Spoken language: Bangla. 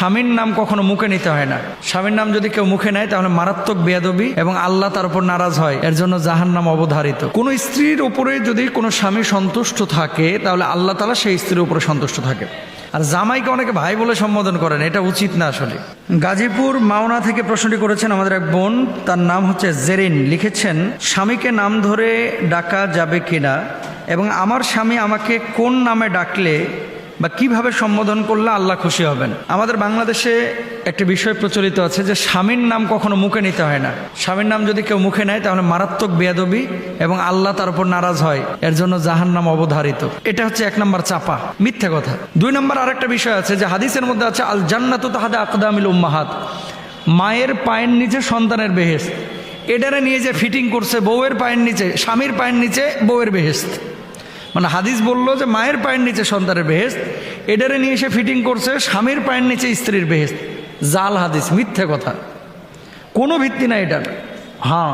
স্বামীর নাম কখনো মুখে নিতে হয় না। স্বামীর নাম যদি কেউ মুখে নেয় তাহলে মারাত্মক বেয়াদবি এবং আল্লাহ তার উপর নারাজ হয়, এর জন্য জাহান্নাম অবধারিত। কোন স্ত্রীর উপরে যদি কোনো স্বামী সন্তুষ্ট থাকে তাহলে আল্লাহ তাআলা সেই স্ত্রীর উপরে সন্তুষ্ট থাকে। আর জামাইকে অনেকে ভাই বলে সম্বোধন করেন, এটা উচিত না আসলে। গাজীপুর মাওনা থেকে প্রশ্নটি করেছেন আমাদের এক বোন, তার নাম হচ্ছে জেরিন। লিখেছেন, স্বামীকে নাম ধরে ডাকা যাবে কিনা এবং আমার স্বামী আমাকে কোন নামে ডাকলে বা কিভাবে সম্বোধন করলে আল্লাহ খুশি হবেন। আমাদের বাংলাদেশে একটি বিষয় প্রচলিত আছে যে স্বামীর নাম কখনো মুখে নিতে হয় না। স্বামীর নাম যদি কেউ মুখে নেয় তাহলে মারাত্মক বেয়াদবি এবং আল্লাহ তার উপর নারাজ হয়, এর জন্য জাহান্নাম অবধারিত। এটা হচ্ছে এক নম্বর চাপা, মিথ্যে কথা। দুই নম্বর আরেকটা বিষয় আছে যে হাদিসের মধ্যে আছে আল জান্নাতু তাহতা আকদামিল উম্মাহাত, মায়ের পায়ের নিচে সন্তানের বেহেশত। এটারে নিয়ে যে ফিটিং করছে বউয়ের পায়ের নিচে, স্বামীর পায়ের নিচে বউয়ের বেহেশত, মানে হাদিস বললো যে মায়ের পায়ের নিচে সন্তানের বেহেশত, এটারে নিয়ে এসে ফিটিং করছে স্বামীর পায়ের নিচে স্ত্রীর বেহেশত। জাল হাদিস, মিথ্যে কথা, কোনো ভিত্তি নাই এটার। হ্যাঁ,